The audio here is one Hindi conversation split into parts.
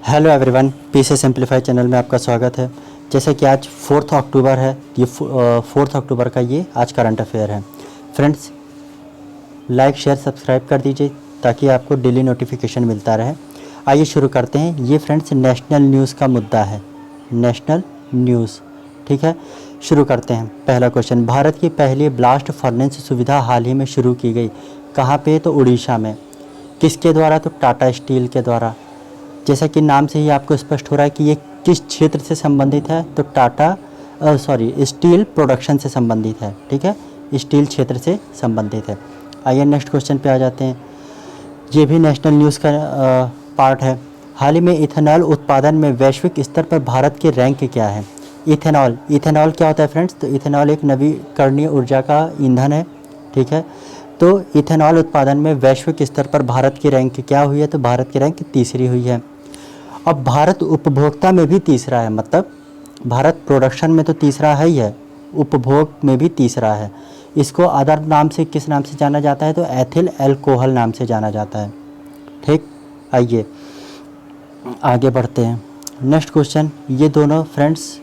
हेलो एवरीवन, पीसे सिंप्लीफाई चैनल में आपका स्वागत है। जैसे कि आज 4 अक्टूबर है, ये 4 अक्टूबर का ये आज करंट अफेयर है। फ्रेंड्स, लाइक शेयर सब्सक्राइब कर दीजिए ताकि आपको डेली नोटिफिकेशन मिलता रहे। आइए शुरू करते हैं। ये फ्रेंड्स नेशनल न्यूज़ का मुद्दा है, नेशनल न्यूज़। ठीक है, शुरू करते हैं। पहला क्वेश्चन, भारत की पहली ब्लास्ट फर्नेस सुविधा हाल ही में शुरू की गई। कहाँ पे? तो उड़ीसा में। किसके द्वारा? तो टाटा स्टील के द्वारा। जैसा कि नाम से ही आपको स्पष्ट हो रहा है कि ये किस क्षेत्र से संबंधित है, तो स्टील प्रोडक्शन से संबंधित है। ठीक है, स्टील क्षेत्र से संबंधित है। आइए नेक्स्ट क्वेश्चन पे आ जाते हैं। ये भी नेशनल न्यूज़ का पार्ट है। हाल ही में इथेनॉल उत्पादन में वैश्विक स्तर पर भारत के रैंक क्या है? इथेनॉल क्या होता है फ्रेंड्स? तो इथेनॉल एक नवीकरणीय ऊर्जा का ईंधन है। ठीक है, तो इथेनॉल उत्पादन में वैश्विक स्तर पर भारत की रैंक क्या हुई है? तो भारत की रैंक तीसरी हुई है। अब भारत उपभोक्ता में भी तीसरा है, मतलब भारत प्रोडक्शन में तो तीसरा है ही है, उपभोग में भी तीसरा है। इसको अदर नाम से किस नाम से जाना जाता है? तो एथिल अल्कोहल नाम से जाना जाता है। ठीक, आइए आगे बढ़ते हैं। नेक्स्ट क्वेश्चन, ये दोनों फ्रेंड्स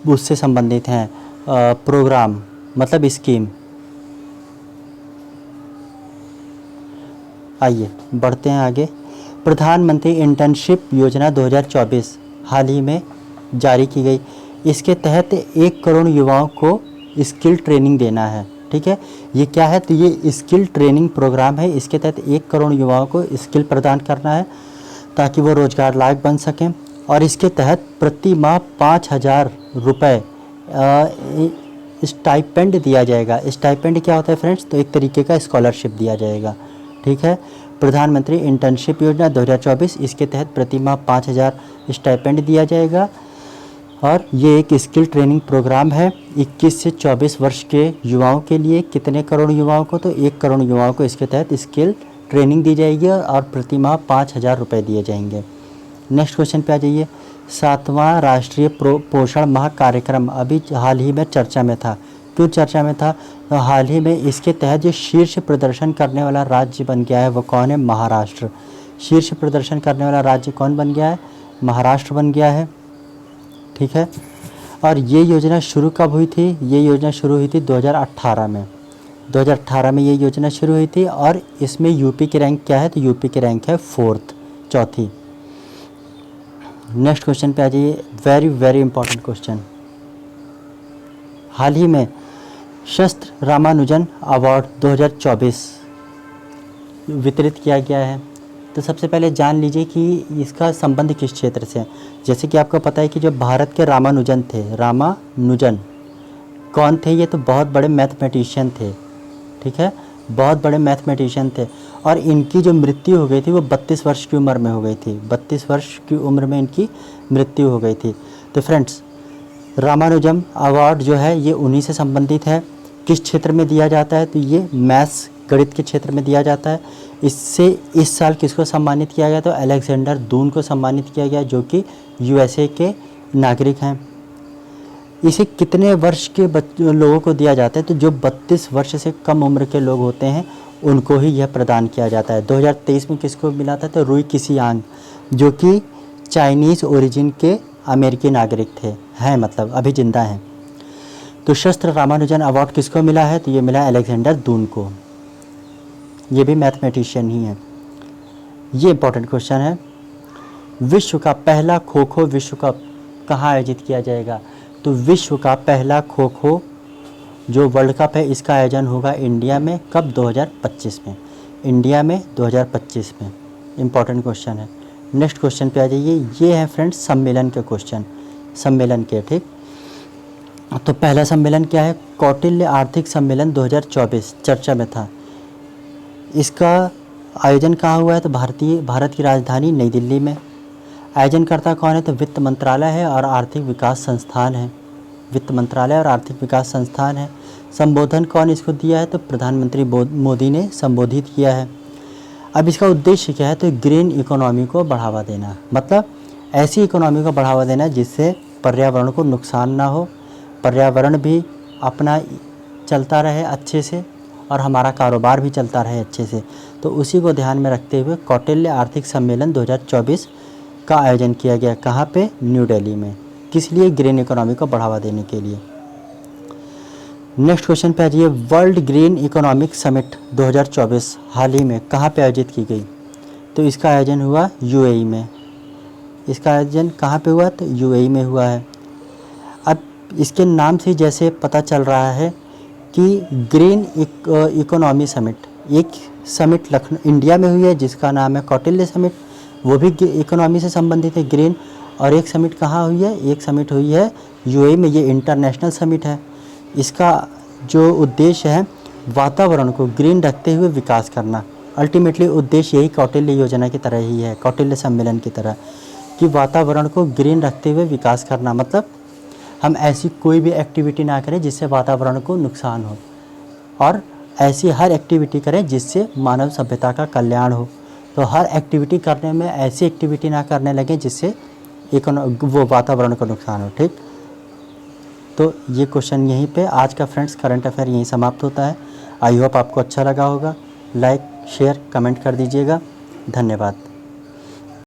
उससे संबंधित हैं, प्रोग्राम मतलब स्कीम। आइए बढ़ते हैं आगे। प्रधानमंत्री इंटर्नशिप योजना 2024 हाल ही में जारी की गई। इसके तहत 1 करोड़ युवाओं को स्किल ट्रेनिंग देना है। ठीक है, ये क्या है? तो ये स्किल ट्रेनिंग प्रोग्राम है। इसके तहत 1 करोड़ युवाओं को स्किल प्रदान करना है ताकि वो रोजगार लायक बन सकें। और इसके तहत प्रति माह 5,000 रुपये स्टाइपेंड दिया जाएगा। स्टाइपेंड क्या होता है फ्रेंड्स? तो एक तरीके का स्कॉलरशिप दिया जाएगा। ठीक है, प्रधानमंत्री इंटर्नशिप योजना 2024, इसके तहत प्रति माह 5,000 स्टाइपेंड दिया जाएगा। और ये एक स्किल ट्रेनिंग प्रोग्राम है 21 से 24 वर्ष के युवाओं के लिए। कितने करोड़ युवाओं को? तो 1 करोड़ युवाओं को इसके तहत स्किल ट्रेनिंग दी जाएगी और प्रति माह 5,000 रुपये दिए जाएंगे। नेक्स्ट क्वेश्चन पे आ जाइए। 7वां राष्ट्रीय पोषण माह कार्यक्रम अभी हाल ही में चर्चा में था। क्यों चर्चा में था? तो हाल ही में इसके तहत जो शीर्ष प्रदर्शन करने वाला राज्य बन गया है वो कौन है? महाराष्ट्र। शीर्ष प्रदर्शन करने वाला राज्य कौन बन गया है? महाराष्ट्र बन गया है। ठीक है, और ये योजना शुरू कब हुई थी? ये योजना शुरू हुई थी 2018 में। 2018 में ये योजना शुरू हुई थी और इसमें यूपी की रैंक क्या है? तो यूपी की रैंक है 4th, चौथी। नेक्स्ट क्वेश्चन पे आ जाइए। Very very important question. हाल ही में शस्त्र रामानुजन अवार्ड 2024 वितरित किया गया है। तो सबसे पहले जान लीजिए कि इसका संबंध किस क्षेत्र से है। जैसे कि आपको पता है कि जो भारत के रामानुजन थे, रामानुजन कौन थे? ये तो बहुत बड़े मैथमेटिशियन थे। ठीक है, बहुत बड़े मैथमेटिशियन थे और इनकी जो मृत्यु हो गई थी वो 32 वर्ष की उम्र में हो गई थी। 32 वर्ष की उम्र में इनकी मृत्यु हो गई थी। तो फ्रेंड्स, रामानुजम अवार्ड जो है ये उन्हीं से संबंधित है। किस क्षेत्र में दिया जाता है? तो ये मैथ्स, गणित के क्षेत्र में दिया जाता है। इससे इस साल किसको सम्मानित किया गया? तो अलेक्जेंडर दून को सम्मानित किया गया, जो कि यूएसए के नागरिक हैं। इसे कितने वर्ष के लोगों को दिया जाता है? तो जो 32 वर्ष से कम उम्र के लोग होते हैं उनको ही यह प्रदान किया जाता है। 2023 में किसको मिला था? तो रुई किसियांग, जो कि चाइनीज़ ओरिजिन के अमेरिकी नागरिक थे, हैं मतलब अभी जिंदा हैं। तो शस्त्र रामानुजन अवार्ड किसको मिला है? तो ये मिला अलेक्जेंडर दून को। ये भी मैथमेटिशियन ही है। ये इंपॉर्टेंट क्वेश्चन है। विश्व का पहला खो खो विश्व कप कहाँ आयोजित किया जाएगा? तो विश्व का पहला खो खो जो वर्ल्ड कप है इसका आयोजन होगा इंडिया में। कब? 2025 में। इंडिया में 2025 में। इंपॉर्टेंट क्वेश्चन है। नेक्स्ट क्वेश्चन पे आ जाइए। ये है फ्रेंड्स सम्मेलन के क्वेश्चन, सम्मेलन के। ठीक, तो पहला सम्मेलन क्या है? कौटिल्य आर्थिक सम्मेलन 2024 चर्चा में था। इसका आयोजन कहाँ हुआ है? तो भारत की राजधानी नई दिल्ली में। आयोजनकर्ता कौन है? तो वित्त मंत्रालय है और आर्थिक विकास संस्थान है। वित्त मंत्रालय और आर्थिक विकास संस्थान है। संबोधन कौन इसको दिया है? तो प्रधानमंत्री मोदी ने संबोधित किया है। अब इसका उद्देश्य क्या है? तो ग्रीन इकोनॉमी को बढ़ावा देना, मतलब ऐसी इकोनॉमी को बढ़ावा देना जिससे पर्यावरण को नुकसान ना हो, पर्यावरण भी अपना चलता रहे अच्छे से और हमारा कारोबार भी चलता रहे अच्छे से। तो उसी को ध्यान में रखते हुए कौटिल्य आर्थिक सम्मेलन 2024 का आयोजन किया गया, कहाँ पे? न्यू दिल्ली में। किस लिए? ग्रीन इकोनॉमी को बढ़ावा देने के लिए। नेक्स्ट क्वेश्चन पे आ जाइए। वर्ल्ड ग्रीन इकोनॉमिक समिट 2024 हाल ही में कहाँ पे आयोजित की गई? तो इसका आयोजन हुआ यूएई में। इसका आयोजन कहाँ पे हुआ? तो यूएई में हुआ है। अब इसके नाम से जैसे पता चल रहा है कि ग्रीन इकोनॉमी समिट, एक समिट लखनऊ इंडिया में हुई है जिसका नाम है कौटिल्य समिट, वो भी इकोनॉमी से संबंधित है ग्रीन। और एक समिट कहाँ हुई है? एक समिट हुई है यूएई में, ये इंटरनेशनल समिट है। इसका जो उद्देश्य है वातावरण को ग्रीन रखते हुए विकास करना। अल्टीमेटली उद्देश्य यही कौटिल्य योजना की तरह ही है, कौटिल्य सम्मेलन की तरह, कि वातावरण को ग्रीन रखते हुए विकास करना। मतलब हम ऐसी कोई भी एक्टिविटी ना करें जिससे वातावरण को नुकसान हो, और ऐसी हर एक्टिविटी करें जिससे मानव सभ्यता का कल्याण हो। तो हर एक्टिविटी करने में ऐसी एक्टिविटी ना करने लगे जिससे वो वातावरण को नुकसान हो। ठीक, तो ये क्वेश्चन यहीं पे आज का फ्रेंड्स करंट अफेयर यहीं समाप्त होता है। आई होप आपको अच्छा लगा होगा। लाइक शेयर कमेंट कर दीजिएगा। धन्यवाद।